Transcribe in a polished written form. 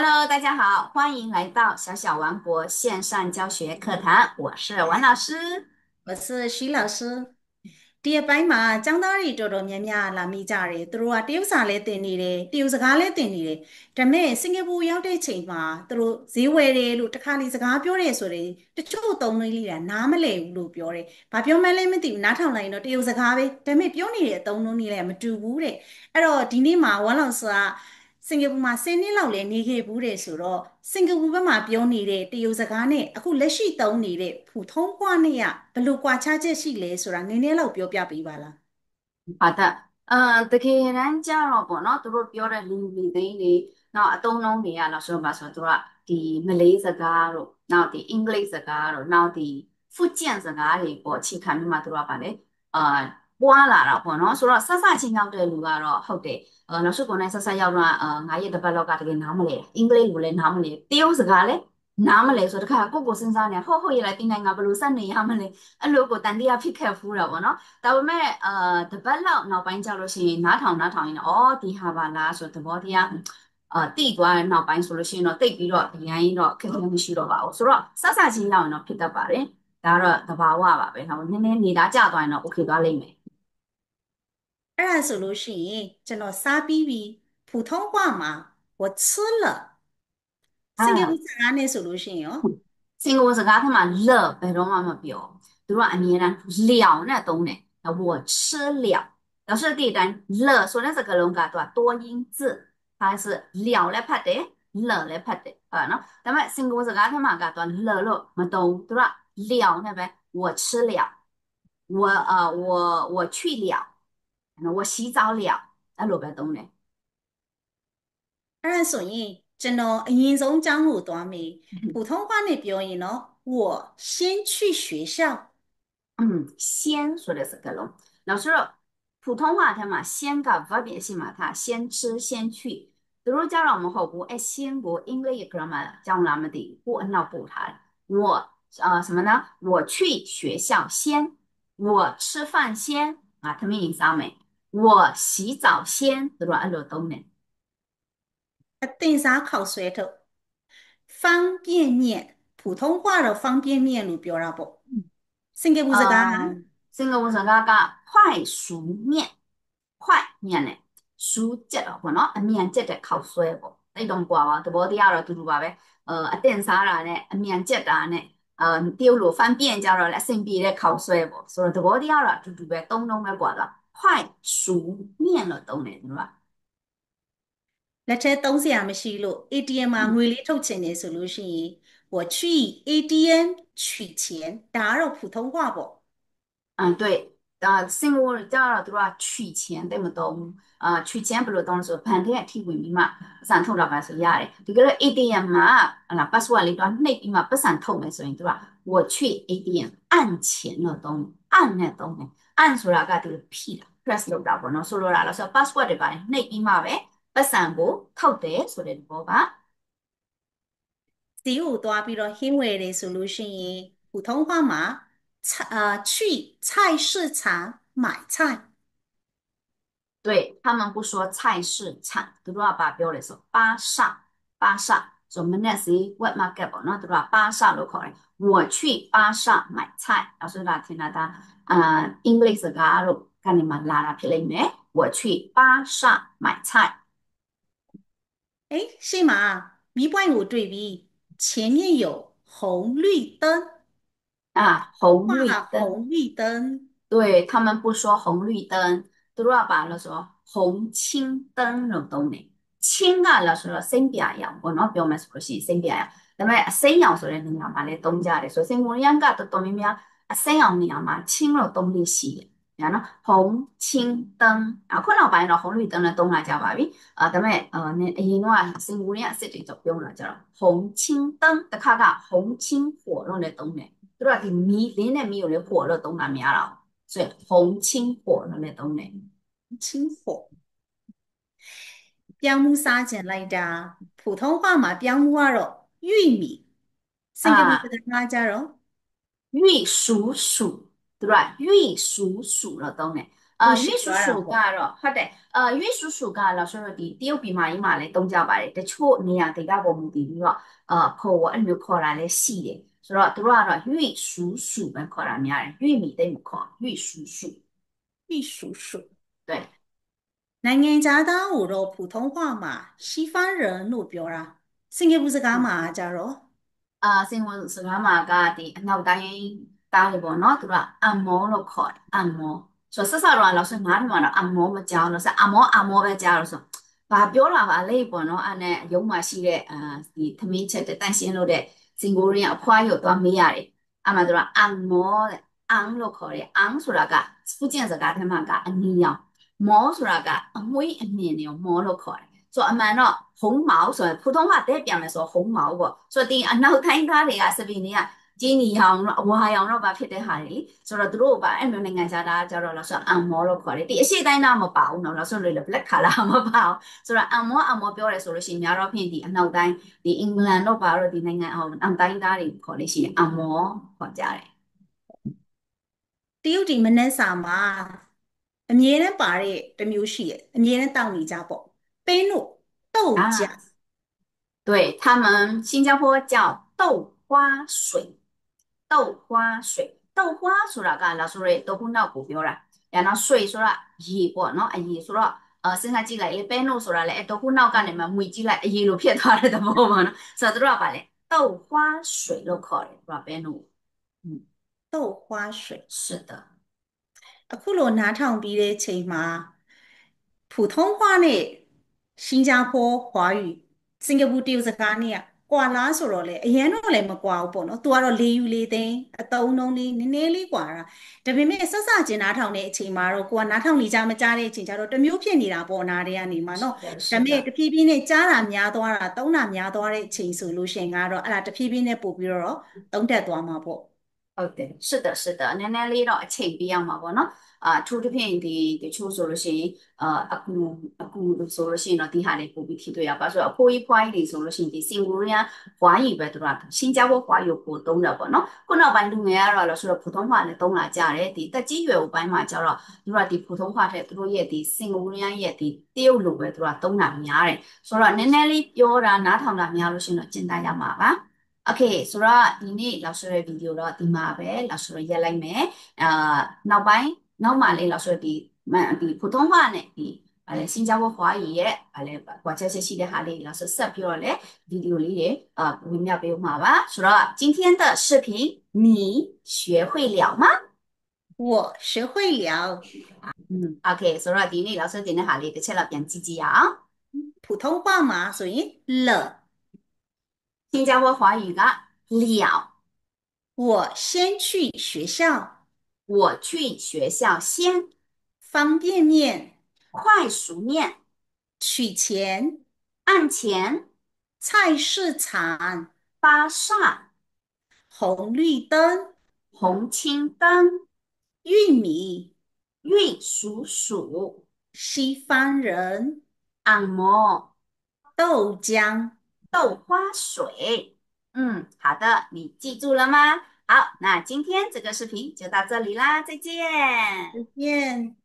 Hello，大家好，欢迎来到小小王国线上教学课堂，我是王老师。我是徐老师。ဒီအပိုင်းမှာကျောင်းသားတွေတော်တော်များများလာမိကြတယ်။သူတို့ကတရုတ်စာလည်းသင်နေတယ်။တရုတ်စကားလည်းသင်နေတယ်။ဒါပေမဲ့စင်ကာပူရောက်တဲ့ချိန်မှာသူတို့ဈေးဝယ်တယ်လို့တခါလေစကားပြောတယ်ဆိုရင်တချို့သုံးလေးတာနားမလည်ဘူးလို့ပြောတယ်။ဘာပြောမှန်းလည်းမသိဘူး။နားထောင်လိုက်ရင်တော့တရုတ်စကားပဲ။ဒါပေမဲ့ပြောနေတဲ့အသုံးအနှုန်းတွေလည်းမတူဘူးတဲ့။အဲ့တော့ဒီနေ့မှာဝမ်လောင်ဆာကစင်ကာပူမှာ10နှစ်လောက်လည်းနေခဲ့ဘူးတယ်ဆိုတော့စင်ကာပူဘက်မှာပြောနေတဲ့တရုတ်စကားနဲ့အခုလက်ရှိသုံးနေတဲ့普通话နဲ့ကဘယ်လိုကွာခြားချက်ရှိလဲဆိုတာနည်းနည်းလောက်ပြောပြပေးပါလား好的，တကယ်တမ်းကျတော့ပေါ့နော်သူတို့ပြောတဲ့လူလူသိန်းတွေနောက်အသုံးအနှုန်းတွေကလို့ဆိုပါဆိုတော့သူကဒီမလေးစကားတို့နောက်ဒီအင်္ဂလိပ်စကားတို့နောက်ဒီ福建စကားတွေပေါ့အခြေခံပြီးမှသူတို့ကဗာလေအာပွားလာတာပေါ့နော်ဆိုတော့ဆက်ချင်းရောက်တဲ့လူကတော့ဟုတ်တယ်နောက်ဆုံးကိုယ်နဲ့ဆက်ရောက်တော့ငါရဲ့တပတ်လောက်ကတကယ်နားမလဲအင်္ဂလိပ်လိုလည်းနားမလဲတရုတ်စကားလည်းနားမလဲဆိုတော့တခါကိုစဉ်းစားနေဟုတ်ရလိုက်ဒီနိုင်ငံဘယ်လိုဆက်နေရမလဲအဲ့လိုကိုတန်တရားဖြစ်ခဲ့ဖူးတာပေါ့နော် ဒါပေမဲ့တပတ်လောက်နောက်ပိုင်းကျလို့ရှိရင်နားထောင်ရင်တော့ဒီဟာပါလားဆိုတော့သဘောတရားတိသွားတဲ့နောက်ပိုင်းဆိုလို့ရှိရင်တော့တိတ်ပြီးတော့ဒီတိုင်းတော့ခက်ခဲမရှိတော့ပါဘူးဆိုတော့ဆက်ချင်းလောက်ရင်တော့ဖြစ်တတ်ပါတယ်ဒါကတော့သဘာဝပါပဲနော်နည်းနည်းနေသားကျသွားရင်တော့ okay သွားလိမ့်မယ်အဲ့ဒါဆိုလို့ရှိရင်ကျွန်တော်စားပြီးပြီ普通话မှာ我吃了စင်ကာပူအာ စကားနဲ့ဆိုလို့ရှိရင်ရောစင်ကာပူစကားထဲမှာ乐ဘယ်တော့မှမပြောသူတို့ကအမြဲတမ်း了နဲ့သုံးတယ်我吃了老师第一单乐说的这个龙嘎多多音字它是了လည်းဖတ်တယ်乐လည်းဖတ်တယ်နော်ဒါပေမဲ့စင်ကာပူစကားထဲမှာကတော့乐လို့မသုံးသူတို့က了နဲ့ပဲ我吃了我去了我洗澡了အဲ့လိုပဲသုံးတယ်အဲ့ဒါဆိုရင်ကျွန်တော်အရင်ဆုံးအကြောင်းကိုသွားမယ်普通话နဲ့ပြောရင်တော့我先去学校先说的是个龙。老师说，普通话它嘛，先个 verb 也是嘛，它先吃先去。比如叫我们后补，哎，先补 English grammar 教我们的不那补它。我什么呢？我去学校先，我吃饭先啊，他们意思没？我洗澡先，对吧？按照都呢。အသင်စားခောက်ဆွဲထုတ်方便面普通话的方便面လို့ပြောတာပေါ့စင်ကာပူစကားက新个我说那个快熟面，快面呢，熟节了，啵喏，面节的口水啵，你懂不啊？这不第二了，嘟嘟吧呗，电啥啦呢？面节的呢，丢路方便叫了来身边的口水啵，所以这不第二了，嘟嘟呗，东东呗，过了，快熟面了，东呢，对吧？လက်ထဲသုံးစရာမရှိလို့ ATM မှာငွေလေးထုတ်ချင်တယ်ဆိုလို့ရှိရင်我去 ATM 取钱ဒါကတော့普通话ပေါ့对，生活叫了对吧？取钱对不懂？取钱不如懂说盘天提回密码，上头老板说呀嘞，这个 ATM 嘛，那把说里头那边嘛不上头没所以对吧？我去 ATM 按钱了懂，按那懂的，按出来个这个屁了，press 了不能说了说把说的吧，那边嘛呗，不上不透的说的不吧？ဈေးကိုသွားပြီးတော့ဟင်းဝယ်တယ်ဆိုလို့ရှိရင်普通话မှာ去菜市场买菜对，他们不说菜市场，都说把标的说巴萨，巴萨，说我们那是 wet market 不？那都说巴萨路口嘞。我去巴萨买菜，老师那听到他English 个路，看你们拉拉皮里面，我去巴萨买菜诶ရှေ့မှာမီးပွိုင့်ကိုတွေ့ပြီး前面有红绿灯红绿灯。画红绿灯对，他们不说红绿灯，都要把那说红青灯笼灯呢。青啊，那说先别样，我那表面说是先别样，那么先样说的你样嘛来东家的，说先我两个都东面面，先样你样嘛，青了东的西，然后红青灯啊，可能把那红绿灯的东来叫吧比那么那因为先我俩设计就用了叫红青灯，的看看红青火龙的灯呢，都要的米连的米有的火了东那面了。所以红青火了那东西。青火标木စားကျင်လိုက်တာ普通话မှာ标木ကတော့玉米စင်ကာပူစ啊，ကားကြတော့玉蜀黍，对吧？玉蜀黍了东西。ရှင်းရွေး叔သွားတာပေါ့叔ကတော့ဟုတ်တယ်ရွေး叔叔ကတော့ဆိုတော့ဒီတရုတ်ပြည်မကြီးမှာလည်းတုံးကြပါတယ်တချို့နေရာဒေသပေါ်မူတည်ပြီးတော့ခေါ်ဝအဲ့လိုမျိုးခေါ်တာလည်းရှိတယ်ဆိုတော့သူတို့ကတော့ရွေး叔叔ပဲခေါ်တာများတယ်ရွေးမိတိတ်မခေါ်ရွေး叔叔玉蜀黍对နိုင်ငံခြားသားကိုတော့普通话မှာ西方人လို့ပြောတာစင်ကာပူစကားမှာကြတော့စင်ဝင်စကားမှာကဒီအနောက်တိုင်းသားတွေပေါ့နော်သူတို့ကအန်မောလို့ခေါ်တယ်အန်မောဆိုတော့ဆက်ဆက်တော့လောက်ဆိုနားထဲမှာတော့အန်မောမကြောက်လို့ဆက်အန်မောပဲကြားလို့ဆိုဘာပြောတာပါလဲပေါ့နော်အဲ့နဲ့ရုံးမှာရှိတဲ့ဒီသမင်းချက်တဲ့တန့်ရှင်းလို့တဲ့စင်ကိုရီးယားအဖွားရုပ်သွားမေးရတယ်အဲ့မှာသူကအန်မောတဲ့အန်လို့ခေါ်တယ်အန်ဆိုတာက福建စကားထဲမှာကအနီရောင်မောဆိုတာကအမွှေးအမြင်တွေကိုမောလို့ခေါ်တယ်ဆိုတော့အမှန်တော့红毛ဆိုရင်普通話တဲ့ပြန်မယ်ဆို红毛ပေါ့ဆိုတော့ဒီအနောက်တိုင်းသားတွေကစပင်တွေကဂျင်းနီရောင်တော့အဝါရောင်တော့ပါဖြစ်တဲ့ဟာတွေဆိုတော့သူတို့ကအဲ့လိုနိုင်ငံခြားသားကြတော့လို့ဆိုတော့အန်မောလို့ခေါ်တယ်ဒီအရှိတိုင်းသားမပါဘူးနော်လို့ဆိုလို့ black color မပါဘူးဆိုတော့အန်မောပြောတယ်ဆိုလို့ရှိရင်များတော့ဖြင့်ဒီအနောက်တိုင်းဒီအင်္ဂလန်တော့ပါတော့ဒီနိုင်ငံအောင်အန်တိုင်းသားတွေခေါ်လို့ရှိရင်အန်မောခေါ်ကြတယ်တရုတ်ဒီမနက်စာမှာအမြဲတမ်းပါတဲ့တစ်မျိုးရှိရဲ့အမြဲတမ်းတောက်နေကြပေါ့ပေးနို့豆浆啊对，他们新加坡叫豆花水，豆花水，豆花ဆိုတာကလာဆိုရဲ豆腐နောက်ကိုပြောတာ။ရနော်水ဆိုတာရေပေါ့နော်အရေဆိုတော့စဉ်းစားကြည့်လိုက်လေပဲနို့ဆိုတာလေအဲ豆腐နောက်ကနေမှမှွေကြည့်လိုက်အရေလိုဖြစ်သွားတဲ့သဘောပေါ့နော်။ဆိုတော့တို့ကပါလေ豆花水လို့ခေါ်တယ်။တို့ကပဲနို့။嗯，豆花水是的。အခုလိုနားထောင်ပြီးတဲ့ချိန်မှာ普通话နဲ့新加坡华语စင်ကာပူတရုတ်စကားနဲ့ကွာလားဆိုတော့လေအရင်တော့လည်းမကွာဘူးပေါ့နော်။ तू ကတော့လေယူလေသိမ်းအတုံးလုံးလေးနည်းနည်းလေးကွာတာ။ဒါပေမဲ့ဆက်စချင်းနားထောင်တဲ့အချိန်မှာတော့ကိုကနားထောင်နေကြမကြားတဲ့အချိန်ကျတော့တစ်မျိုးဖြစ်နေတာပေါ့နားတွေကနေမှာနော်是的，။ဒါပေမဲ့တ是的。ဖြည်းဖြည်းနဲ့ကြားတာများသွားတာသုံးတာများသွားတဲ့အချိန်ဆိုလို့ရှိရင်ကတော့အဲ့ဒါတဖြည်းဖြည်းနဲ့ပို့ပြီးတော့သုံးတက်သွားမှာပေါ့။ဟုတ်တယ်是的是的နည်းနည်းလေးတော့အချိန်ပေးရမှာပေါ့နော်အထူးသဖြင့်ဒီတချို့ဆိုလို့ရှိရင်အကူလို့ဆိုလို့ရှိရင်တော့ဒီဟာတွေပို့ပြီးထိတွေ့ရပါဆိုတော့အဖိုးကြီးဖွားကြီးတွေဆိုလို့ရှိရင်ဒီစင်ကာပူရန်ဝါရီပဲသူက新加坡华语ပို့သုံးတယ်ပေါ့နော်ခုနောက်ပိုင်းလူငယ်ကတော့လို့ဆိုတော့普通话နဲ့သုံးလာကြတယ်ဒီတက်ကြီးရွယ်ဟိုပိုင်းမှာကျတော့သူကဒီ普通话ထက်သူတို့ရဲ့ဒီစင်ကာပူရန်ရဲ့ဒီတရုတ်လိုပဲသူကသုံးတာများတယ်ဆိုတော့နည်းနည်းလေးပြောတာနားထောင်တာများလို့ရှိရင်တော့ကျင့်တတ်ရမှာပါโอเคဆိုတော့ဒီနေ့လောက်ဆိုတဲ့ဗီဒီယိုတော့ဒီမှာပဲလောက်ဆိုရရက်လိုက်မယ်နောက်ပိုင်းနောက်မှလေးလောက်ဆိုဒီ普通话နဲ့ဒီ新加坡华语ရဲ့ကွာချက်ရှိတဲ့ဟာလေးလောက်ဆိုဆက်ပြီးတော့လေဗီဒီယိုလေးတွေဝင်မြပေးဦးမှာပါဆိုတော့今天的视频你学会了吗我学会了โอเคဆိုတော့ဒီနေ့လောက်ဆိုတင်တဲ့ဟာလေးတစ်ချက်လောက်ပြန်ကြည့်ကြည့်အောင်普通话嘛所以了新加坡华语က了我先去学校我去学校先方便面快熟面取钱按钱菜市场巴萨红绿灯红青灯玉米玉蜀黍西方人按摩豆浆豆花水。好的，你记住了吗？好，那今天这个视频就到这里啦，再见。再见。